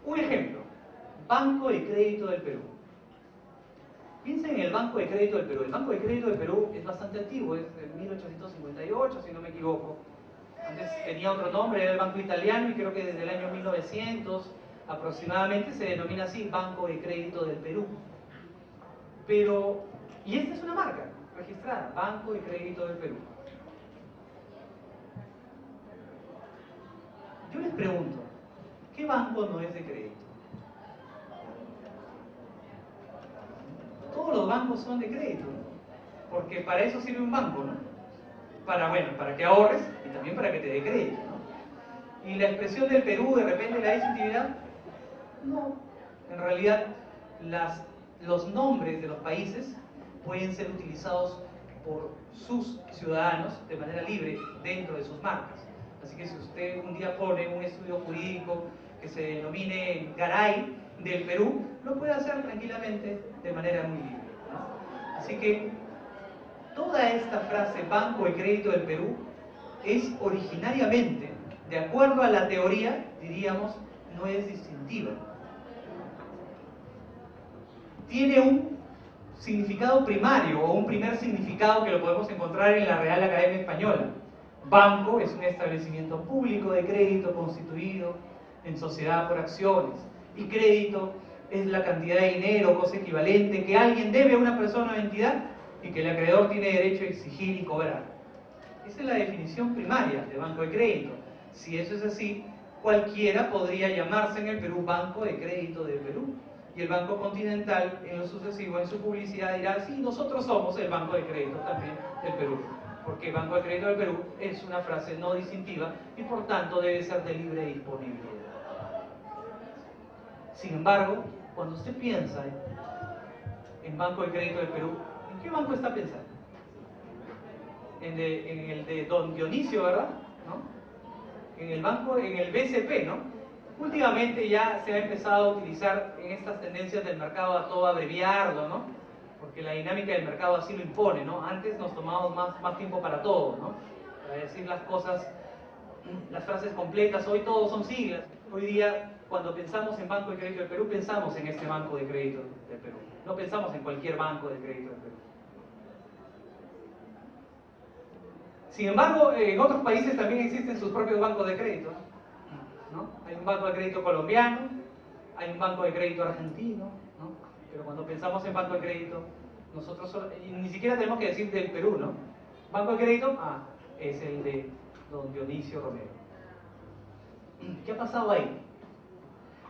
Un ejemplo, Banco de Crédito del Perú. Piensen en el Banco de Crédito del Perú. El Banco de Crédito del Perú es bastante antiguo, es de 1858, si no me equivoco. Antes tenía otro nombre, era el Banco Italiano, y creo que desde el año 1900 aproximadamente se denomina así, Banco de Crédito del Perú. Pero, y esta es una marca registrada, Banco de Crédito del Perú. Yo les pregunto, ¿qué banco no es de crédito? Todos los bancos son de crédito, ¿no? Porque para eso sirve un banco, ¿no? Para que ahorres y también para que te dé crédito, ¿no? Y la expresión del Perú, de repente, la distintividad, no. En realidad, los nombres de los países pueden ser utilizados por sus ciudadanos de manera libre dentro de sus marcas. Así que si usted un día pone un estudio jurídico que se denomine Garay del Perú, lo puede hacer tranquilamente de manera muy libre, ¿no? Así que toda esta frase Banco de Crédito del Perú es originariamente, de acuerdo a la teoría, diríamos, no es distintiva. Tiene un significado primario o un primer significado que lo podemos encontrar en la Real Academia Española. Banco es un establecimiento público de crédito constituido en sociedad por acciones, y crédito es la cantidad de dinero, cosa equivalente, que alguien debe a una persona o entidad y que el acreedor tiene derecho a exigir y cobrar. Esa es la definición primaria de banco de crédito. Si eso es así, cualquiera podría llamarse en el Perú Banco de Crédito del Perú. Y el Banco Continental, en lo sucesivo, en su publicidad dirá, sí, nosotros somos el Banco de Crédito también del Perú. Porque Banco de Crédito del Perú es una frase no distintiva y por tanto debe ser de libre disponibilidad. Sin embargo, cuando usted piensa en Banco de Crédito del Perú, ¿en qué banco está pensando? En el de Don Dionisio, ¿verdad? ¿No? En el BCP, ¿no? Últimamente ya se ha empezado a utilizar en estas tendencias del mercado a todo abreviarlo, ¿no? Porque la dinámica del mercado así lo impone, ¿no? Antes nos tomábamos más tiempo para todo, ¿no? Para decir las cosas, las frases completas. Hoy todos son siglas. Hoy día, cuando pensamos en Banco de Crédito del Perú, pensamos en este Banco de Crédito del Perú. No pensamos en cualquier Banco de Crédito del Perú. Sin embargo, en otros países también existen sus propios bancos de crédito, ¿no? Hay un banco de crédito colombiano, hay un banco de crédito argentino, ¿no? Pero cuando pensamos en banco de crédito, nosotros ni siquiera tenemos que decir del Perú, ¿no? Banco de crédito, es el de Don Dionisio Romero. ¿Qué ha pasado ahí?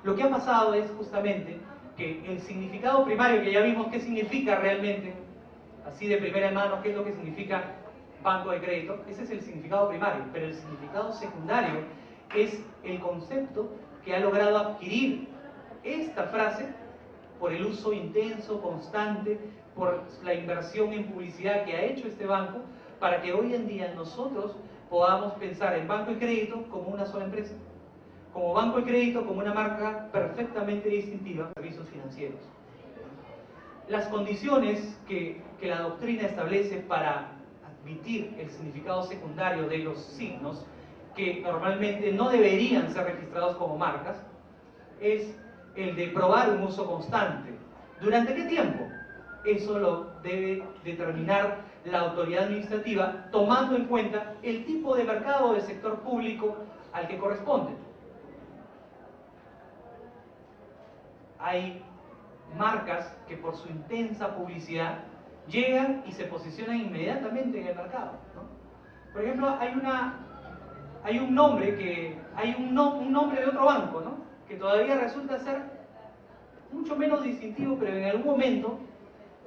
Lo que ha pasado es justamente que el significado primario, que ya vimos qué significa realmente, así de primera mano, qué es lo que significa banco de crédito, ese es el significado primario, pero el significado secundario es el concepto que ha logrado adquirir esta frase por el uso intenso, constante, por la inversión en publicidad que ha hecho este banco, para que hoy en día nosotros podamos pensar en banco de crédito como una sola empresa, como banco de crédito como una marca perfectamente distintiva de servicios financieros. Las condiciones que la doctrina establece para admitir el significado secundario de los signos, que normalmente no deberían ser registrados como marcas, es el de probar un uso constante. ¿Durante qué tiempo? Eso lo debe determinar la autoridad administrativa tomando en cuenta el tipo de mercado del sector público al que corresponde. Hay marcas que por su intensa publicidad llegan y se posicionan inmediatamente en el mercado, ¿no? Por ejemplo, hay un nombre de otro banco, ¿no? Que todavía resulta ser mucho menos distintivo, pero en algún momento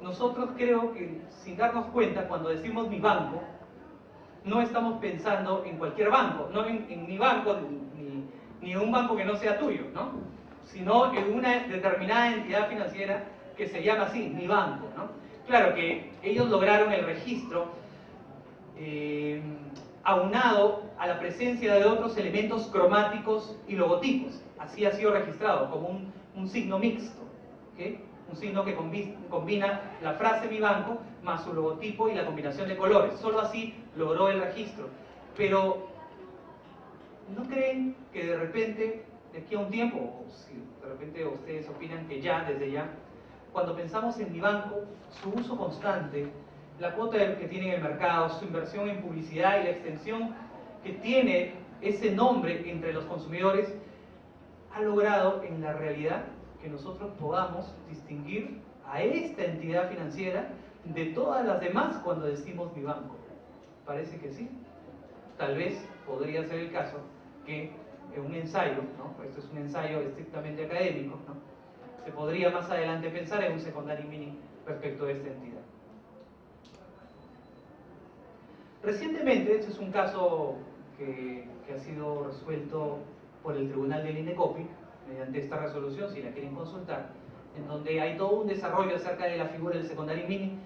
nosotros, creo que sin darnos cuenta, cuando decimos mi banco, no estamos pensando en cualquier banco, no en mi banco, ni en un banco que no sea tuyo, ¿no? Sino en una determinada entidad financiera que se llama así, mi banco, ¿no? Claro que ellos lograron el registro aunado a la presencia de otros elementos cromáticos y logotipos. Así ha sido registrado como un signo mixto, ¿okay? Un signo que combina la frase mi banco más su logotipo y la combinación de colores. Solo así logró el registro. Pero ¿no creen que de repente de aquí a un tiempo, o si de repente ustedes opinan que ya, desde ya, cuando pensamos en Mi Banco, su uso constante, la cuota que tiene en el mercado, su inversión en publicidad y la extensión que tiene ese nombre entre los consumidores, ha logrado en la realidad que nosotros podamos distinguir a esta entidad financiera de todas las demás cuando decimos Mi Banco. Parece que sí. Tal vez podría ser el caso que en un ensayo, ¿no? Esto es un ensayo estrictamente académico, ¿no? Se podría más adelante pensar en un secondary meaning respecto a esta entidad. Recientemente, este es un caso que ha sido resuelto por el Tribunal del INDECOPI, mediante esta resolución, si la quieren consultar, en donde hay todo un desarrollo acerca de la figura del secondary meaning,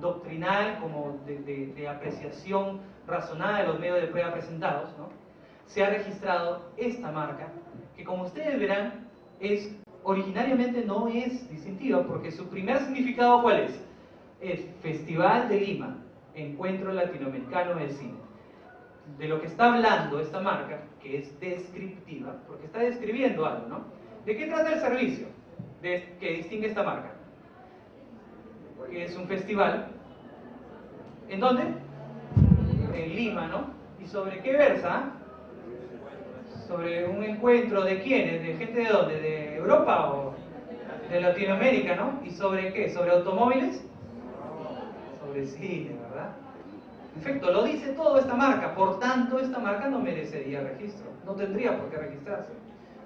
doctrinal, como de apreciación razonada de los medios de prueba presentados, ¿no? Se ha registrado esta marca, que como ustedes verán, originariamente no es distintiva, porque su primer significado, ¿cuál es? Es Festival de Lima, Encuentro Latinoamericano del Cine. De lo que está hablando esta marca, que es descriptiva, porque está describiendo algo, ¿no? ¿De qué trata el servicio que distingue esta marca? Que es un festival. ¿En dónde? En Lima, ¿no? ¿Y sobre qué versa? Sobre un encuentro de quiénes, de gente de dónde, de Europa o de Latinoamérica, ¿no? ¿Y sobre qué? ¿Sobre automóviles? Sobre cine, ¿verdad? En efecto, lo dice todo esta marca, por tanto esta marca no merecería registro, no tendría por qué registrarse,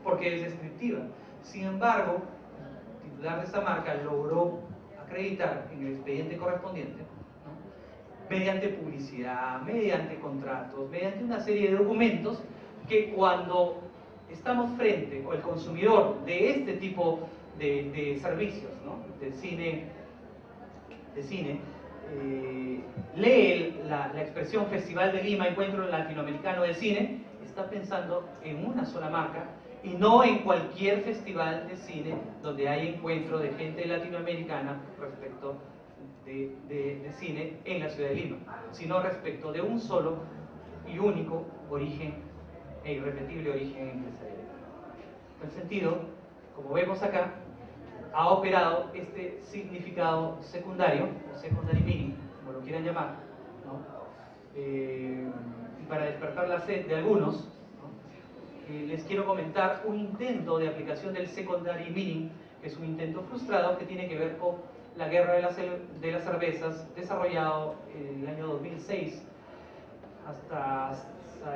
porque es descriptiva. Sin embargo, el titular de esta marca logró acreditar en el expediente correspondiente, ¿no? Mediante publicidad, mediante contratos, mediante una serie de documentos, que cuando estamos frente, o el consumidor de este tipo de servicios, ¿no? de cine, lee la expresión Festival de Lima, Encuentro Latinoamericano de Cine, está pensando en una sola marca y no en cualquier festival de cine donde hay encuentro de gente latinoamericana respecto de cine en la ciudad de Lima, sino respecto de un solo y único origen e irrepetible origen empresarial. En ese sentido, como vemos acá, ha operado este significado secundario, o secondary meaning, como lo quieran llamar, ¿no? Y para despertar la sed de algunos, ¿no? Les quiero comentar un intento de aplicación del secondary meaning, que es un intento frustrado que tiene que ver con la guerra de las cervezas, desarrollado en el año 2006 hasta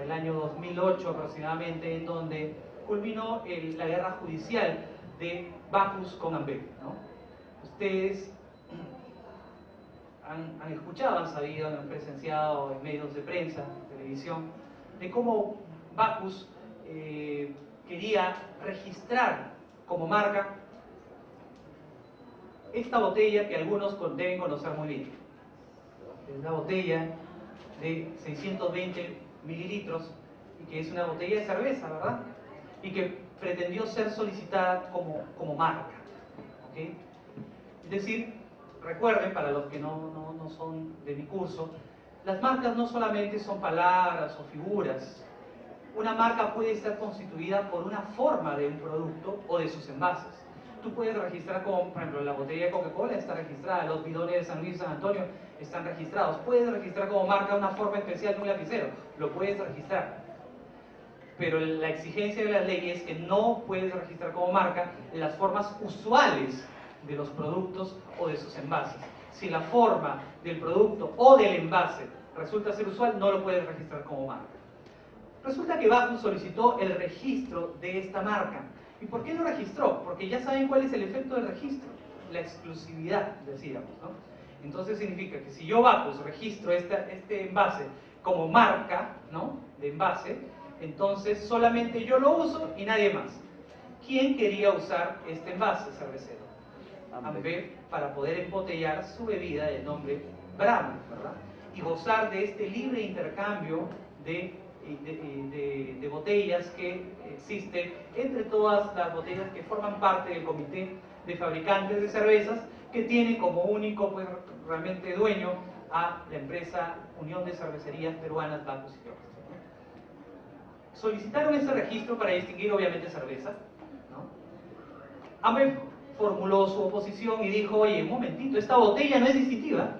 el año 2008 aproximadamente, en donde culminó la guerra judicial de Bacus con Ambev, ¿no? Ustedes han escuchado, han sabido, han presenciado en medios de prensa, televisión, de cómo Bacus quería registrar como marca esta botella que algunos deben conocer muy bien. Es una botella de 620 mililitros y que es una botella de cerveza, ¿verdad? Y que pretendió ser solicitada como marca, ¿okay? Es decir, recuerden, para los que no son de mi curso, las marcas no solamente son palabras o figuras. Una marca puede estar constituida por una forma de un producto o de sus envases. Tú puedes registrar como, por ejemplo, la botella de Coca-Cola está registrada, los bidones de San Luis y San Antonio están registrados. Puedes registrar como marca una forma especial de un lapicero, lo puedes registrar. Pero la exigencia de la ley es que no puedes registrar como marca las formas usuales de los productos o de sus envases. Si la forma del producto o del envase resulta ser usual, no lo puedes registrar como marca. Resulta que Bacus solicitó el registro de esta marca. ¿Y por qué lo registró? Porque ya saben cuál es el efecto del registro, la exclusividad, decíamos, ¿no? Entonces significa que si yo, Bacus, registro este envase como marca, ¿no?, de envase, entonces solamente yo lo uso y nadie más. ¿Quién quería usar este envase cervecero? Ambev, para poder embotellar su bebida de nombre Brahma, ¿verdad? Y gozar de este libre intercambio de botellas que existe entre todas las botellas que forman parte del comité de fabricantes de cervezas, que tiene como único, pues, realmente dueño a la empresa Unión de Cervecerías Peruanas, Bacus y Rojas. solicitaron ese registro para distinguir obviamente cerveza, ¿no? Ambev formuló su oposición y dijo, oye, un momentito, esta botella no es distintiva,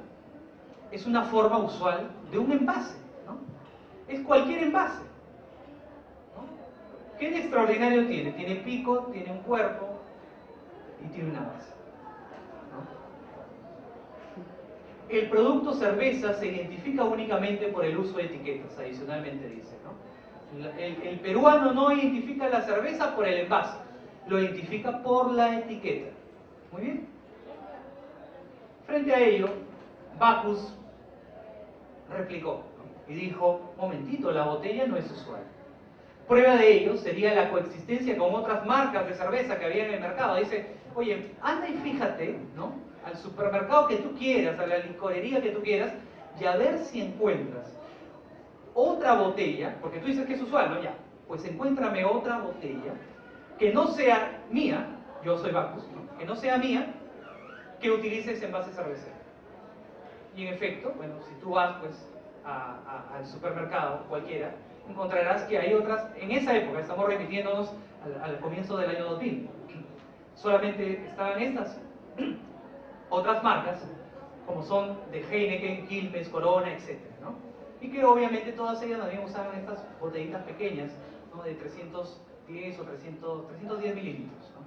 es una forma usual de un envase, ¿no? Es cualquier envase, ¿no? ¿Qué de extraordinario tiene? Tiene pico, tiene un cuerpo y tiene una base, ¿no? El producto cerveza se identifica únicamente por el uso de etiquetas, adicionalmente dice, ¿no? El peruano no identifica la cerveza por el envase, lo identifica por la etiqueta. Muy bien. Frente a ello, Bacchus replicó y dijo, momentito, la botella no es usual. Prueba de ello sería la coexistencia con otras marcas de cerveza que había en el mercado. Dice, oye, anda y fíjate, ¿no?, al supermercado que tú quieras, a la licorería que tú quieras, y a ver si encuentras otra botella, porque tú dices que es usual, ¿no? Ya, pues encuéntrame otra botella que no sea mía, yo soy Bacchus, ¿no?, que no sea mía, que utilice ese envase cervecero. Y en efecto, bueno, si tú vas pues al supermercado cualquiera, encontrarás que hay otras, en esa época, estamos remitiéndonos al comienzo del año 2000, solamente estaban estas, otras marcas, como son de Heineken, Quilmes, Corona, etc., ¿no? Y que obviamente todas ellas también usaban estas botellitas pequeñas, ¿no?, de 310 o 310 mililitros, ¿no?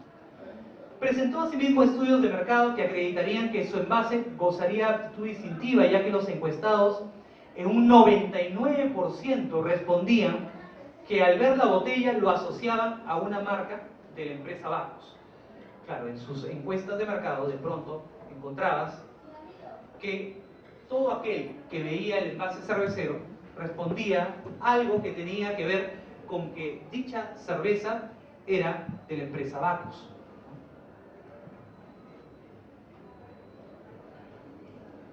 Presentó asimismo estudios de mercado que acreditarían que su envase gozaría de aptitud distintiva, ya que los encuestados en un 99% respondían que al ver la botella lo asociaban a una marca de la empresa Bacchus. Claro, en sus encuestas de mercado de pronto encontrabas que todo aquel que veía el envase cervecero respondía algo que tenía que ver con que dicha cerveza era de la empresa Bacchus.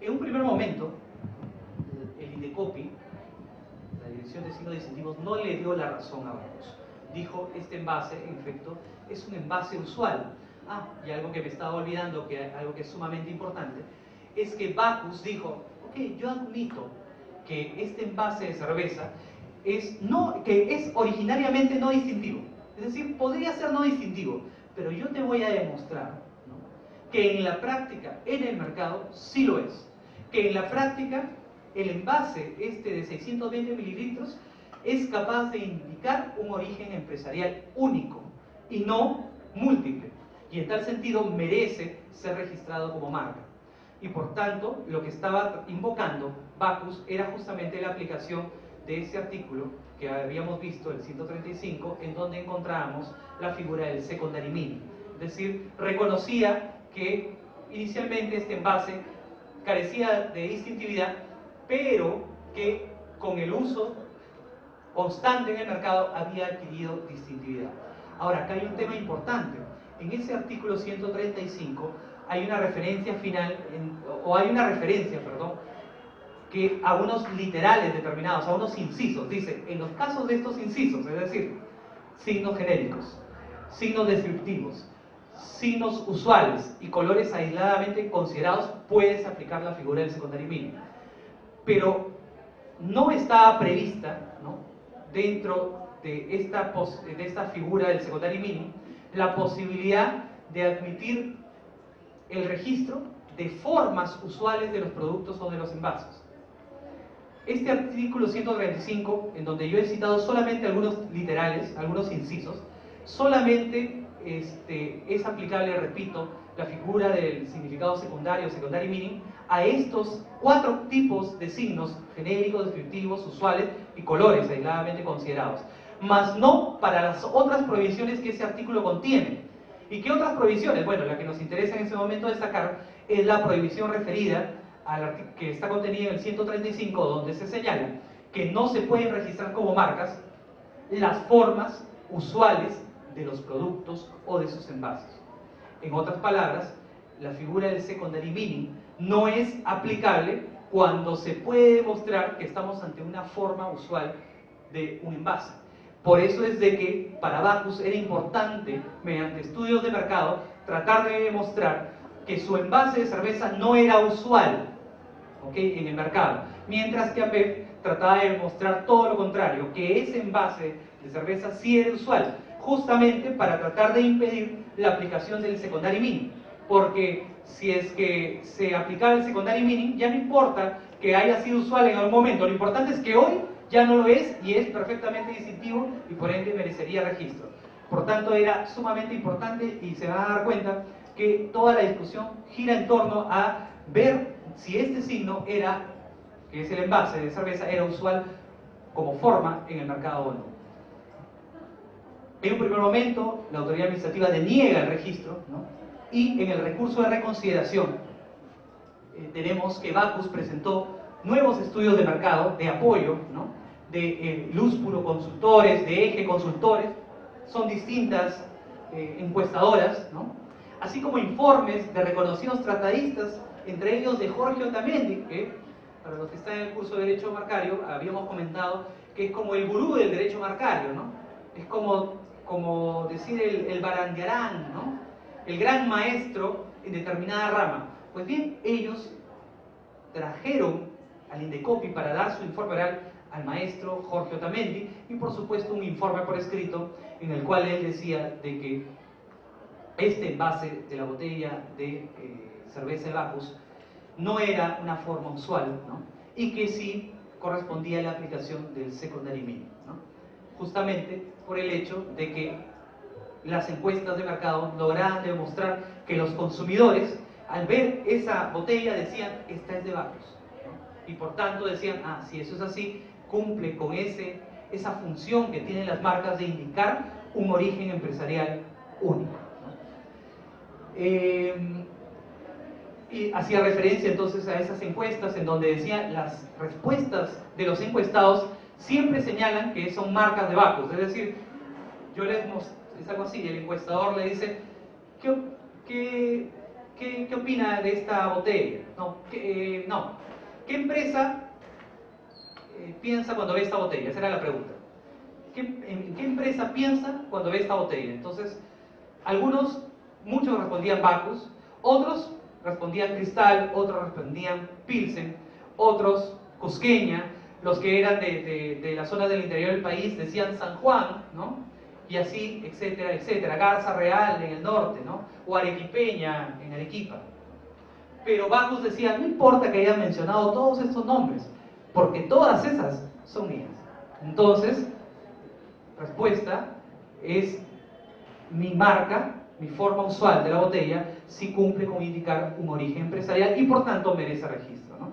En un primer momento, el INDECOPI, la Dirección de Signos Distintivos, no le dio la razón a Bacchus. Dijo, este envase, en efecto, es un envase usual. Ah, y algo que me estaba olvidando, algo que es sumamente importante, es que Bacchus dijo, ok, yo admito que este envase de cerveza que es originariamente no distintivo. Es decir, podría ser no distintivo, pero yo te voy a demostrar, ¿no?, que en la práctica, en el mercado, sí lo es. Que en la práctica el envase de 620 mililitros es capaz de indicar un origen empresarial único y no múltiple, y en tal sentido merece ser registrado como marca. Y por tanto, lo que estaba invocando Bacchus era justamente la aplicación de ese artículo que habíamos visto, el 135, en donde encontrábamos la figura del secondary meaning. Es decir, reconocía que inicialmente este envase carecía de distintividad, pero que con el uso constante en el mercado había adquirido distintividad. Ahora, acá hay un tema importante. En ese artículo 135 hay una referencia final, que a unos literales determinados, a unos incisos. Dice, en los casos de estos incisos, es decir, signos genéricos, signos descriptivos, signos usuales y colores aisladamente considerados, puedes aplicar la figura del secondary meaning. Pero no estaba prevista, ¿no?, dentro de esta figura del secondary meaning la posibilidad de admitir el registro de formas usuales de los productos o de los envases. Este artículo 135, en donde yo he citado solamente algunos literales, algunos incisos, solamente es aplicable, repito, la figura del significado secundario, secondary meaning, a estos 4 tipos de signos genéricos, descriptivos, usuales y colores aisladamente considerados, mas no para las otras prohibiciones que ese artículo contiene. ¿Y qué otras prohibiciones? Bueno, la que nos interesa en ese momento destacar es la prohibición referida que está contenida en el 135, donde se señala que no se pueden registrar como marcas las formas usuales de los productos o de sus envases. En otras palabras, la figura del secondary meaning no es aplicable cuando se puede demostrar que estamos ante una forma usual de un envase. Por eso es de que para Bacchus era importante, mediante estudios de mercado, tratar de demostrar que su envase de cerveza no era usual, ¿okay?, en el mercado, mientras que Ambev trataba de demostrar todo lo contrario, que ese envase de cerveza sí era usual, justamente para tratar de impedir la aplicación del secondary meaning, porque si es que se aplicaba el secondary meaning, ya no importa que haya sido usual en algún momento, lo importante es que hoy ya no lo es y es perfectamente distintivo y por ende merecería registro. Por tanto, era sumamente importante y se van a dar cuenta que toda la discusión gira en torno a ver si este signo era, que es el envase de cerveza, era usual como forma en el mercado o no. En un primer momento, la autoridad administrativa deniega el registro, ¿no? Y en el recurso de reconsideración tenemos que Bacus presentó nuevos estudios de mercado, de apoyo, ¿no? De Lúspulo Consultores, de Eje Consultores, son distintas encuestadoras, ¿no? Así como informes de reconocidos tratadistas, entre ellos de Jorge Otamendi, que para los que están en el curso de Derecho Marcario, habíamos comentado que es como el gurú del Derecho Marcario, ¿no? Es como decir el Barandiarán, ¿no? El gran maestro en determinada rama. Pues bien, ellos trajeron al Indecopi para dar su informe oral al maestro Jorge Otamendi y por supuesto un informe por escrito en el cual él decía de que este envase de la botella de cerveza de Bacus no era una forma usual, ¿no? Y que sí correspondía a la aplicación del secondary meaning, ¿no? Justamente por el hecho de que las encuestas de mercado lograban demostrar que los consumidores al ver esa botella decían, esta es de Bacus, ¿no? Y por tanto decían, ah, si eso es así, cumple con esa función que tienen las marcas de indicar un origen empresarial único, ¿no? Y hacía referencia entonces a esas encuestas en donde decían las respuestas de los encuestados siempre señalan que son marcas de Bacus, es decir, yo les mostré, es algo así, el encuestador le dice, ¿qué opina de esta botella? ¿Qué empresa piensa cuando ve esta botella? Esa era la pregunta. ¿En qué empresa piensa cuando ve esta botella? Entonces, muchos respondían Bacus, otros respondían Cristal, otros respondían Pilsen, otros Cusqueña, los que eran de la zona del interior del país decían San Juan, ¿no? Y así, etcétera, etcétera. Garza Real en el norte, ¿no? O Arequipeña en Arequipa. Pero Bacus decía, no importa que hayan mencionado todos estos nombres, porque todas esas son mías. Entonces, respuesta es mi marca, mi forma usual de la botella, sí cumple con indicar un origen empresarial y por tanto merece registro, ¿no?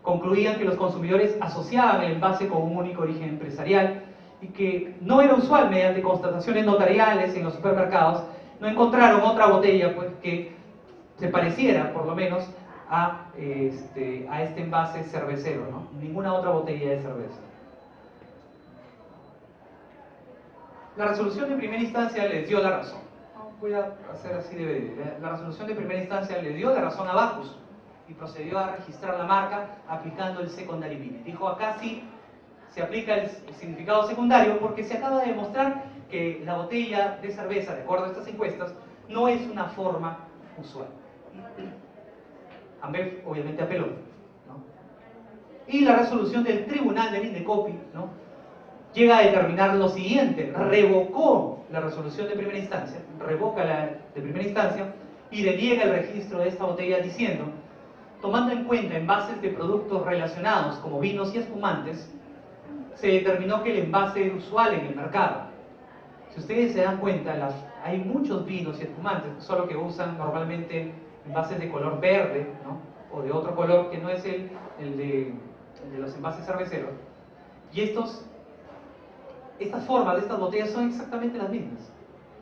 Concluían que los consumidores asociaban el envase con un único origen empresarial y que no era usual mediante constataciones notariales en los supermercados, no encontraron otra botella pues, que se pareciera por lo menos a este envase cervecero, ¿no? Ninguna otra botella de cerveza. La resolución de primera instancia les dio la razón. Voy a hacer así de breve. La resolución de primera instancia le dio la razón a Bacus y procedió a registrar la marca aplicando el secondary meaning. Dijo, acá sí se aplica el significado secundario porque se acaba de demostrar que la botella de cerveza, de acuerdo a estas encuestas, no es una forma usual. Ambev obviamente apeló, ¿no? Y la resolución del tribunal del Indecopi, ¿no? Llega a determinar lo siguiente: revocó la resolución de primera instancia, revoca la de primera instancia y deniega el registro de esta botella diciendo, tomando en cuenta envases de productos relacionados como vinos y espumantes, se determinó que el envase era usual en el mercado. Si ustedes se dan cuenta, hay muchos vinos y espumantes, solo que usan normalmente envases de color verde, ¿no? O de otro color que no es el de los envases cerveceros. Y estas formas de estas botellas son exactamente las mismas.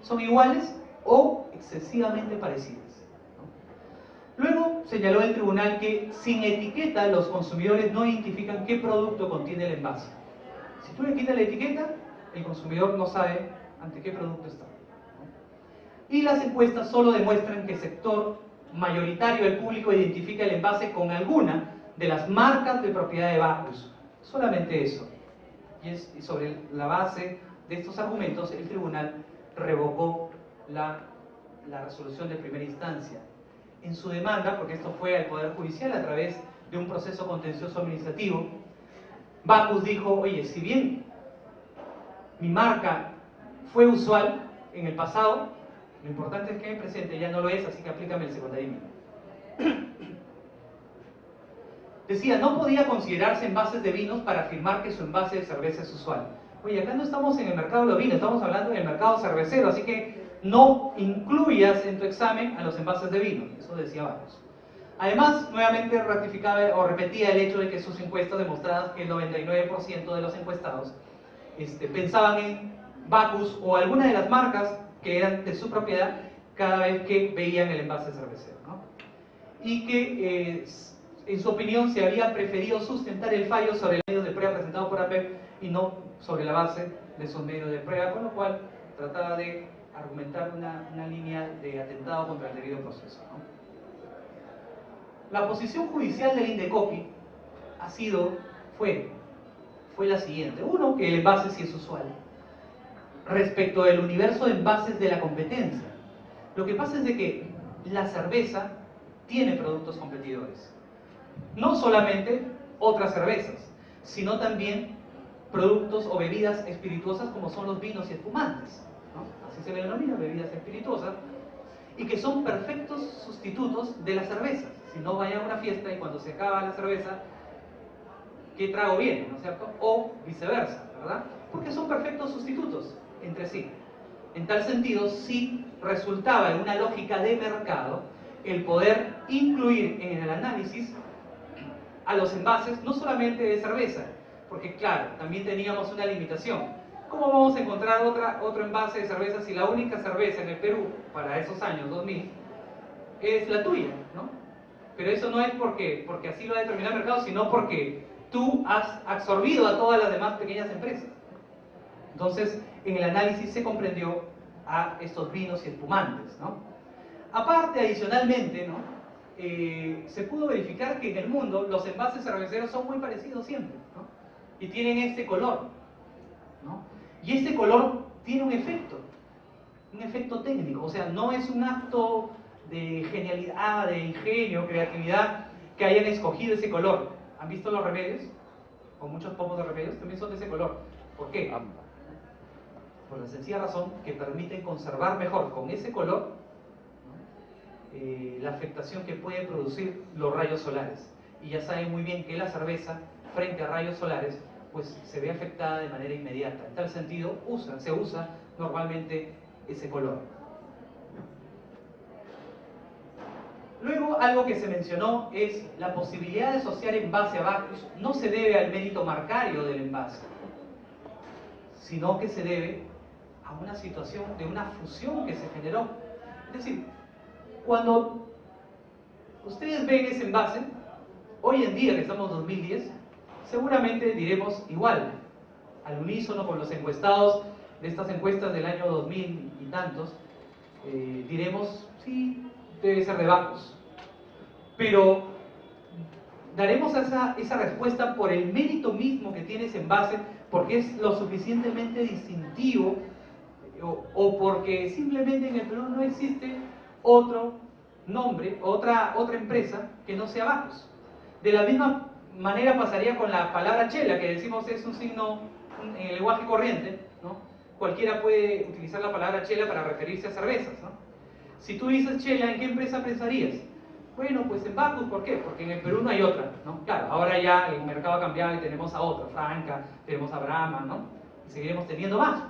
Son iguales o excesivamente parecidas, ¿no? Luego señaló el tribunal que sin etiqueta los consumidores no identifican qué producto contiene el envase. Si tú le quitas la etiqueta, el consumidor no sabe ante qué producto está, ¿no? Y las encuestas solo demuestran que el sector mayoritario del público identifica el envase con alguna de las marcas de propiedad de Bacus. Solamente eso. Y sobre la base de estos argumentos, el tribunal revocó la resolución de primera instancia. En su demanda, porque esto fue al Poder Judicial a través de un proceso contencioso administrativo, Bacus dijo, oye, si bien mi marca fue usual en el pasado, lo importante es que en el presente ya no lo es, así que aplícame el secundarismo. Decía, no podía considerarse envases de vinos para afirmar que su envase de cerveza es usual. Oye, acá no estamos en el mercado de los vinos, estamos hablando del mercado cervecero, así que no incluyas en tu examen a los envases de vino. Eso decía Bacchus. Además, nuevamente ratificaba o repetía el hecho de que sus encuestas demostraban que el 99% de los encuestados pensaban en Bacchus o alguna de las marcas que eran de su propiedad cada vez que veían el envase cervecero, ¿no? Y que en su opinión se había preferido sustentar el fallo sobre el medio de prueba presentado por APEP y no sobre la base de esos medios de prueba, con lo cual trataba de argumentar una línea de atentado contra el debido proceso, ¿no? La posición judicial del Indecopi fue la siguiente. Uno, que el envase sí es usual. Respecto del universo de envases de la competencia, lo que pasa es de que la cerveza tiene productos competidores. No solamente otras cervezas, sino también productos o bebidas espirituosas como son los vinos y espumantes, ¿no? Así se le denomina, bebidas espirituosas, y que son perfectos sustitutos de las cervezas. Si no, vayan a una fiesta y cuando se acaba la cerveza, ¿qué trago viene? ¿No es cierto? O viceversa, ¿verdad? Porque son perfectos sustitutos entre sí. En tal sentido, sí resultaba en una lógica de mercado el poder incluir en el análisis a los envases, no solamente de cerveza, porque claro, también teníamos una limitación. ¿Cómo vamos a encontrar otro envase de cerveza si la única cerveza en el Perú, para esos años 2000, es la tuya, ¿no? Pero eso no es porque así lo ha determinado el mercado, sino porque tú has absorbido a todas las demás pequeñas empresas. Entonces, en el análisis se comprendió a estos vinos y espumantes, ¿no? Aparte, adicionalmente, ¿no? Se pudo verificar que en el mundo los envases cerveceros son muy parecidos siempre, ¿no? Y tienen este color, ¿no? Y este color tiene un efecto técnico, o sea, no es un acto de genialidad, de ingenio, creatividad, que hayan escogido ese color. ¿Han visto los remedios? O muchos pomos de remedios también son de ese color. ¿Por qué? Por la sencilla razón que permiten conservar mejor con ese color, ¿no? La afectación que pueden producir los rayos solares. Y ya saben muy bien que la cerveza, frente a rayos solares, pues se ve afectada de manera inmediata. En tal sentido, se usa normalmente ese color. Luego, algo que se mencionó es la posibilidad de asociar envase a Bacchus no se debe al mérito marcario del envase, sino que se debe a una situación de una fusión que se generó. Es decir, cuando ustedes ven ese envase, hoy en día que estamos en 2010, seguramente diremos igual, al unísono con los encuestados de estas encuestas del año 2000 y tantos, diremos, sí, debe ser de Bacchus. Pero daremos esa respuesta por el mérito mismo que tiene ese envase, porque es lo suficientemente distintivo, o porque simplemente en el Perú no existe otro nombre, otra empresa que no sea Bacchus. De la misma manera pasaría con la palabra chela, que decimos es un signo en el lenguaje corriente, ¿no? Cualquiera puede utilizar la palabra chela para referirse a cervezas, ¿no? Si tú dices chela, ¿en qué empresa pensarías? Bueno, pues en Bacchus, ¿por qué? Porque en el Perú no hay otra, ¿no? Claro, ahora ya el mercado ha cambiado y tenemos a otra, Franca, tenemos a Brahma, ¿no? Y seguiremos teniendo más.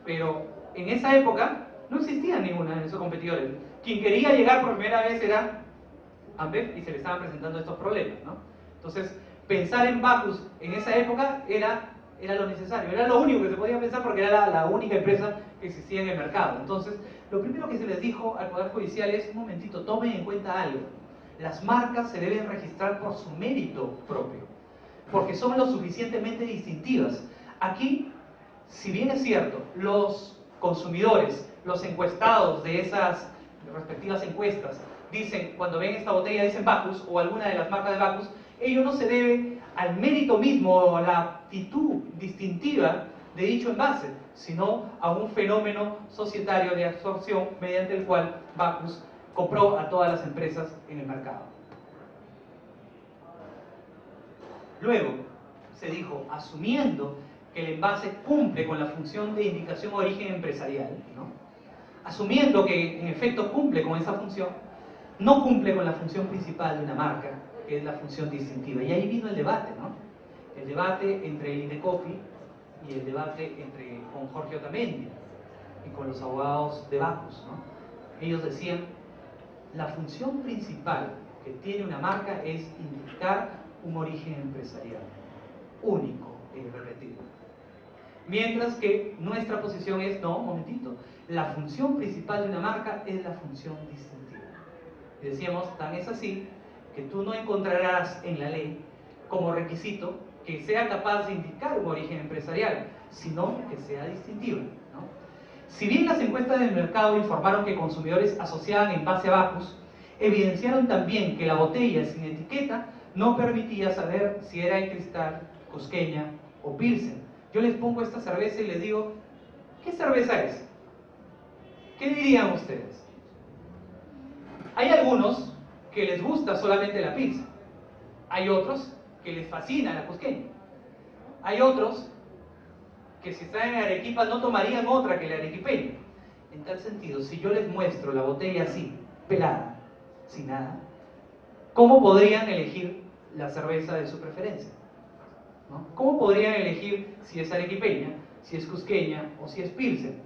Pero en esa época no existía ninguna de esos competidores. Quien quería llegar por primera vez era Ambev y se le estaban presentando estos problemas, ¿no? Entonces, pensar en Bacchus en esa época era lo necesario, era lo único que se podía pensar porque era la única empresa que existía en el mercado. Entonces, lo primero que se les dijo al Poder Judicial es, un momentito, tomen en cuenta algo. Las marcas se deben registrar por su mérito propio, porque son lo suficientemente distintivas. Aquí, si bien es cierto, los consumidores, los encuestados de esas respectivas encuestas, dicen, cuando ven esta botella dicen Bacchus o alguna de las marcas de Bacchus, ello no se debe al mérito mismo o a la actitud distintiva de dicho envase, sino a un fenómeno societario de absorción mediante el cual Bacchus compró a todas las empresas en el mercado. Luego se dijo, asumiendo que el envase cumple con la función de indicación de origen empresarial, ¿no? Asumiendo que en efecto cumple con esa función, no cumple con la función principal de una marca, que es la función distintiva. Y ahí vino el debate, ¿no? El debate entre el Indecopi y el debate con Jorge Otamendi y con los abogados de Bacus, ¿no? Ellos decían, la función principal que tiene una marca es indicar un origen empresarial único e irrepetible. Mientras que nuestra posición es, no, un momentito, la función principal de una marca es la función distintiva. Y decíamos, tan es así que tú no encontrarás en la ley como requisito que sea capaz de indicar un origen empresarial, sino que sea distintiva, ¿no? Si bien las encuestas del mercado informaron que consumidores asociaban envase a Bacus, evidenciaron también que la botella sin etiqueta no permitía saber si era de cristal, cusqueña o pilsen. Yo les pongo esta cerveza y les digo, ¿qué cerveza es? ¿Qué dirían ustedes? Hay algunos que les gusta solamente la pilsen. Hay otros que les fascina la cusqueña. Hay otros que si están en Arequipa no tomarían otra que la arequipeña. En tal sentido, si yo les muestro la botella así, pelada, sin nada, ¿cómo podrían elegir la cerveza de su preferencia? ¿No? ¿Cómo podrían elegir si es arequipeña, si es cusqueña o si es pilsen?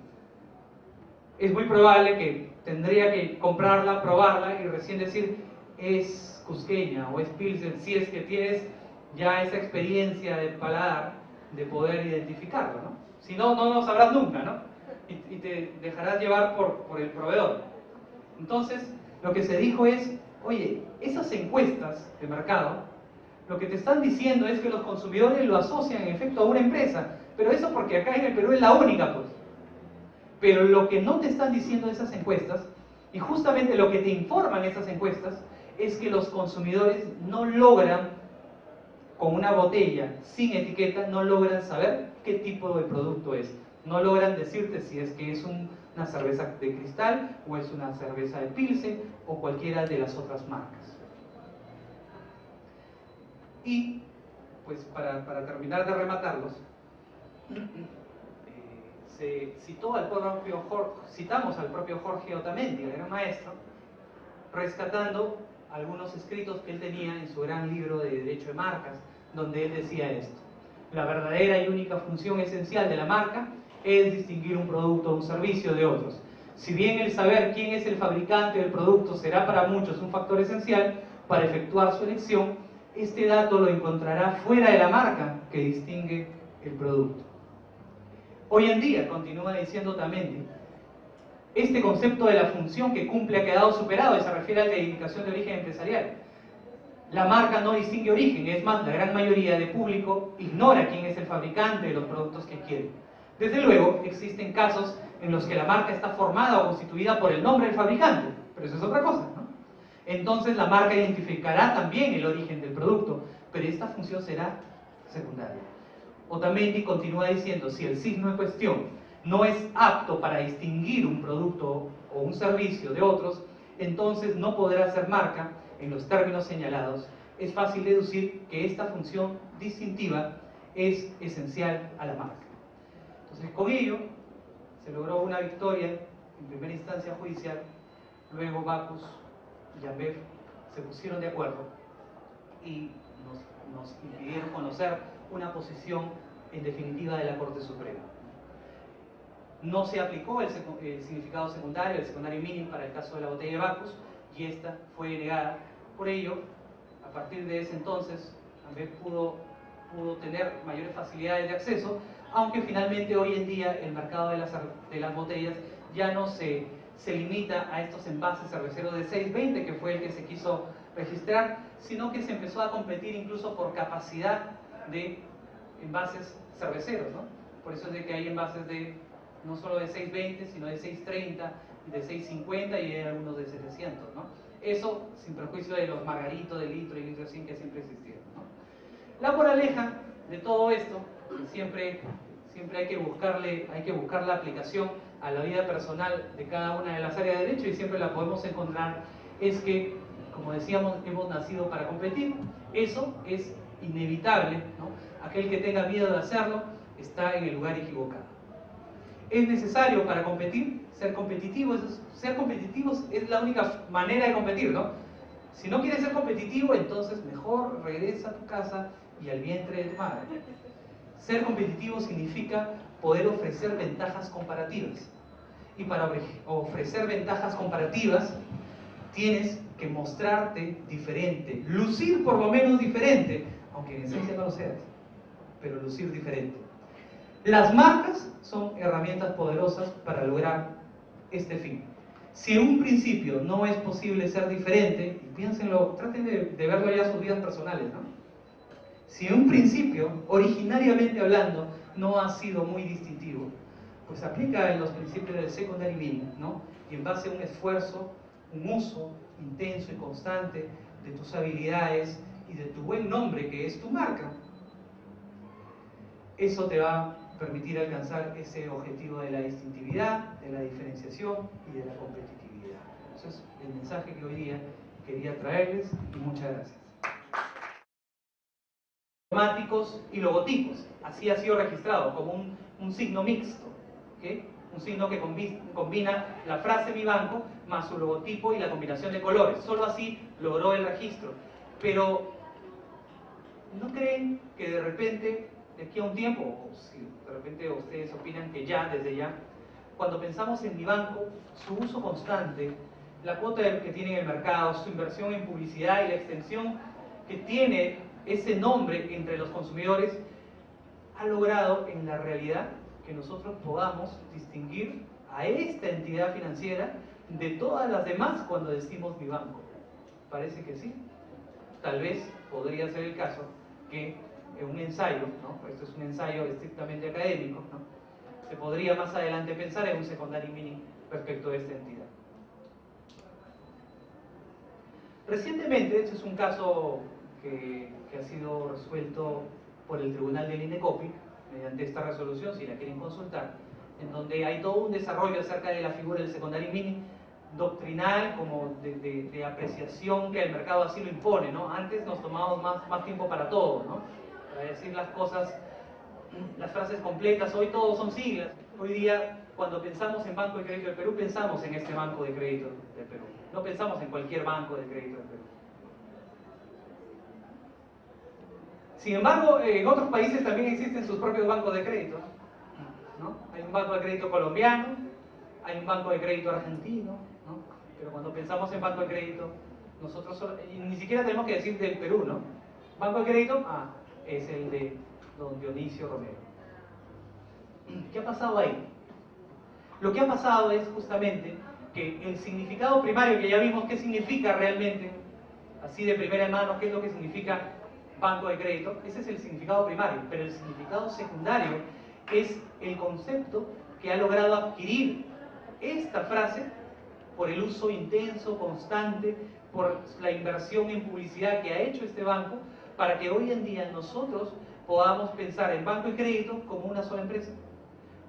Es muy probable que tendría que comprarla, probarla y recién decir es cusqueña o es pilsen, si es que tienes ya esa experiencia de paladar de poder identificarlo, ¿no? Si no, no lo sabrás nunca, ¿no? Y te dejarás llevar por el proveedor. Entonces, lo que se dijo es, oye, esas encuestas de mercado, lo que te están diciendo es que los consumidores lo asocian en efecto a una empresa, pero eso porque acá en el Perú es la única, pues. Pero lo que no te están diciendo esas encuestas, y justamente lo que te informan esas encuestas, es que los consumidores no logran, con una botella sin etiqueta, no logran saber qué tipo de producto es. No logran decirte si es que es una cerveza de cristal, o es una cerveza de pilsen, o cualquiera de las otras marcas. Y, pues para terminar de rematarlos, citamos al propio Jorge Otamendi, el gran maestro, rescatando algunos escritos que él tenía en su gran libro de Derecho de Marcas, donde él decía esto: la verdadera y única función esencial de la marca es distinguir un producto o un servicio de otros. Si bien el saber quién es el fabricante del producto será para muchos un factor esencial para efectuar su elección, este dato lo encontrará fuera de la marca que distingue el producto. Hoy en día, continúa diciendo Otamendi, este concepto de la función que cumple ha quedado superado y se refiere a la indicación de origen empresarial. La marca no distingue origen, es más, la gran mayoría de público ignora quién es el fabricante de los productos que quiere. Desde luego, existen casos en los que la marca está formada o constituida por el nombre del fabricante, pero eso es otra cosa, ¿no? Entonces la marca identificará también el origen del producto, pero esta función será secundaria. Otamendi continúa diciendo, si el signo en cuestión no es apto para distinguir un producto o un servicio de otros, entonces no podrá ser marca en los términos señalados. Es fácil deducir que esta función distintiva es esencial a la marca. Entonces, con ello se logró una victoria en primera instancia judicial. Luego Bacus y Ambev se pusieron de acuerdo y nos impidieron conocer una posición en definitiva de la Corte Suprema. No se aplicó el significado secundario, el secundario mínimo para el caso de la botella de Bacus, y esta fue denegada. Por ello, a partir de ese entonces, Ambev pudo tener mayores facilidades de acceso, aunque finalmente hoy en día el mercado de las botellas ya no se limita a estos envases cerveceros de 620, que fue el que se quiso registrar, sino que se empezó a competir incluso por capacidad de envases cerveceros, ¿no? Por eso es de que hay envases no solo de 620, sino de 630, de 650 y hay algunos de 700, ¿no? Eso sin perjuicio de los margaritos de litro y litro 100 que siempre existieron, ¿no? La moraleja de todo esto, siempre hay que buscar la aplicación a la vida personal de cada una de las áreas de derecho, y siempre la podemos encontrar, es que, como decíamos, hemos nacido para competir. Eso es inevitable, ¿no? Aquel que tenga miedo de hacerlo está en el lugar equivocado. Es necesario para competir, ser competitivos. Ser competitivos es la única manera de competir, ¿no? Si no quieres ser competitivo, entonces mejor regresa a tu casa y al vientre de tu madre. Ser competitivo significa poder ofrecer ventajas comparativas. Y para ofrecer ventajas comparativas, tienes que mostrarte diferente, lucir por lo menos diferente, aunque en esencia no lo seas, pero lucir diferente. Las marcas son herramientas poderosas para lograr este fin. Si en un principio no es posible ser diferente, y piénsenlo, traten de verlo ya en sus vidas personales, ¿no? Si en un principio, originariamente hablando, no ha sido muy distintivo, pues aplica en los principios del secondary meaning, ¿no? Y en base a un esfuerzo, un uso intenso y constante de tus habilidades y de tu buen nombre, que es tu marca, eso te va a permitir alcanzar ese objetivo de la distintividad, de la diferenciación y de la competitividad. Eso es el mensaje que hoy día quería traerles y muchas gracias. Cromáticos y logotipos, así ha sido registrado como un signo mixto, ¿okay? Un signo que combina la frase mi banco más su logotipo y la combinación de colores. Solo así logró el registro. Pero ¿no creen que de repente, de aquí a un tiempo, o si de repente ustedes opinan que ya, desde ya, cuando pensamos en mi banco, su uso constante, la cuota que tiene en el mercado, su inversión en publicidad y la extensión que tiene ese nombre entre los consumidores, ha logrado en la realidad que nosotros podamos distinguir a esta entidad financiera de todas las demás cuando decimos mi banco? Parece que sí. Tal vez podría ser el caso que en un ensayo, ¿no? Esto es un ensayo estrictamente académico, ¿no? Se podría más adelante pensar en un secondary meaning respecto de esta entidad. Recientemente, este es un caso que ha sido resuelto por el Tribunal del INDECOPI, mediante esta resolución, si la quieren consultar, en donde hay todo un desarrollo acerca de la figura del secondary meaning, doctrinal, como de apreciación que el mercado así lo impone, ¿no? Antes nos tomábamos más tiempo para todo, ¿no? Para decir las cosas, las frases completas. Hoy todos son siglas. Hoy día, cuando pensamos en Banco de Crédito del Perú, pensamos en este Banco de Crédito del Perú. No pensamos en cualquier Banco de Crédito del Perú. Sin embargo, en otros países también existen sus propios bancos de crédito, ¿no? Hay un banco de crédito colombiano, hay un banco de crédito argentino, ¿no? Pero cuando pensamos en banco de crédito, nosotros ni siquiera tenemos que decir del Perú, ¿no? Banco de crédito, es el de don Dionisio Romero. ¿Qué ha pasado ahí? Lo que ha pasado es justamente que el significado primario, que ya vimos qué significa realmente, así de primera mano, qué es lo que significa banco de crédito, ese es el significado primario, pero el significado secundario es el concepto que ha logrado adquirir esta frase por el uso intenso, constante, por la inversión en publicidad que ha hecho este banco, para que hoy en día nosotros podamos pensar en banco de crédito como una sola empresa,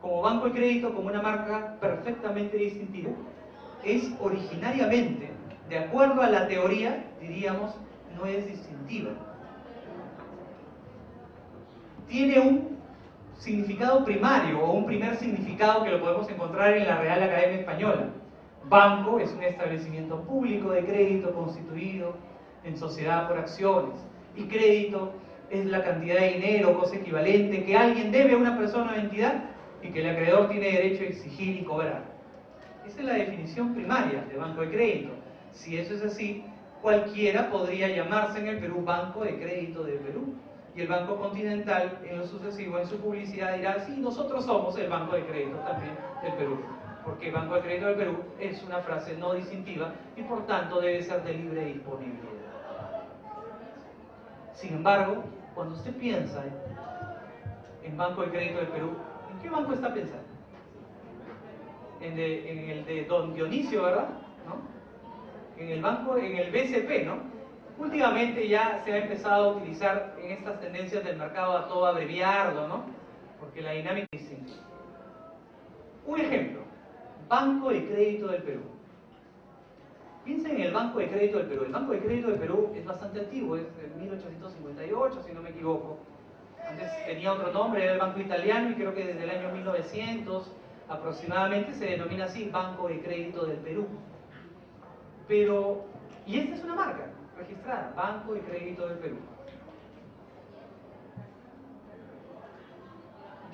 como banco de crédito como una marca perfectamente distintiva. Es originariamente, de acuerdo a la teoría, diríamos, no es distintiva. Tiene un significado primario o un primer significado que lo podemos encontrar en la Real Academia Española. Banco es un establecimiento público de crédito constituido en sociedad por acciones, y crédito es la cantidad de dinero, cosa equivalente, que alguien debe a una persona o entidad y que el acreedor tiene derecho a exigir y cobrar. Esa es la definición primaria de banco de crédito. Si eso es así, cualquiera podría llamarse en el Perú Banco de Crédito del Perú. Y el Banco Continental, en lo sucesivo, en su publicidad dirá, sí, nosotros somos el Banco de Crédito también del Perú. Porque Banco de Crédito del Perú es una frase no distintiva y por tanto debe ser de libre disponibilidad. Sin embargo, cuando usted piensa en Banco de Crédito del Perú, ¿en qué banco está pensando? En el de don Dionisio, ¿verdad? ¿No? En el banco, en el BCP, ¿no? Últimamente ya se ha empezado a utilizar en estas tendencias del mercado a todo abreviarlo, ¿no? Porque la dinámica es distinta. Un ejemplo, Banco de Crédito del Perú. Piensen en el Banco de Crédito del Perú. El Banco de Crédito del Perú es bastante antiguo, es de 1858, si no me equivoco. Antes tenía otro nombre, era el Banco Italiano, y creo que desde el año 1900 aproximadamente se denomina así, Banco de Crédito del Perú. Pero, y esta es una marca registrada, Banco de Crédito del Perú.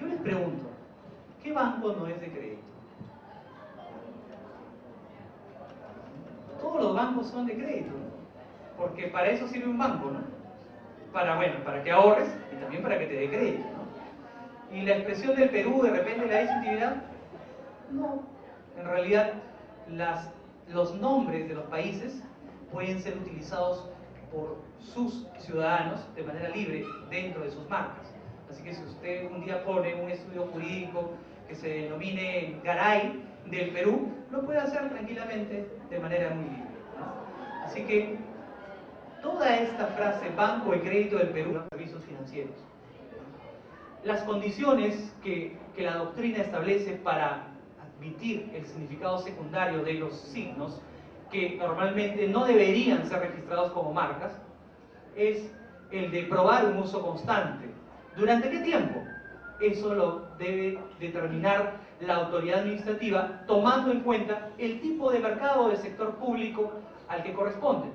Yo les pregunto, ¿qué banco no es de crédito? Todos los bancos son de crédito, ¿no? Porque para eso sirve un banco, ¿no? Para que ahorres y también para que te dé crédito, ¿no? Y la expresión del Perú de repente la dice utilidad, no. En realidad, los nombres de los países pueden ser utilizados por sus ciudadanos de manera libre dentro de sus marcas. Así que si usted un día pone un estudio jurídico que se denomine Garay del Perú, lo puede hacer tranquilamente de manera muy libre, ¿no? Así que toda esta frase, Banco de Crédito del Perú, servicios financieros. Las condiciones que la doctrina establece para admitir el significado secundario de los signos, que normalmente no deberían ser registrados como marcas, es el de probar un uso constante. ¿Durante qué tiempo? Eso lo debe determinar la autoridad administrativa tomando en cuenta el tipo de mercado del sector público al que corresponde.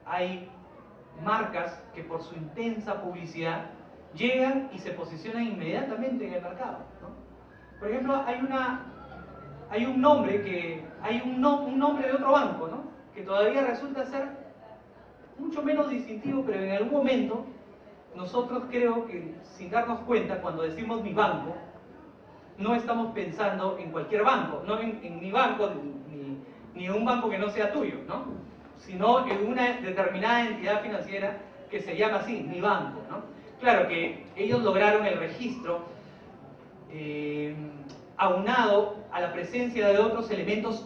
Hay marcas que por su intensa publicidad llegan y se posicionan inmediatamente en el mercado, ¿no? Por ejemplo, hay un nombre de otro banco, ¿no? Que todavía resulta ser mucho menos distintivo, pero en algún momento nosotros, creo que sin darnos cuenta, cuando decimos mi banco, no estamos pensando en cualquier banco, no en mi banco ni en un banco que no sea tuyo, ¿no? Sino en una determinada entidad financiera que se llama así, mi banco, ¿no? Claro que ellos lograron el registro aunado a la presencia de otros elementos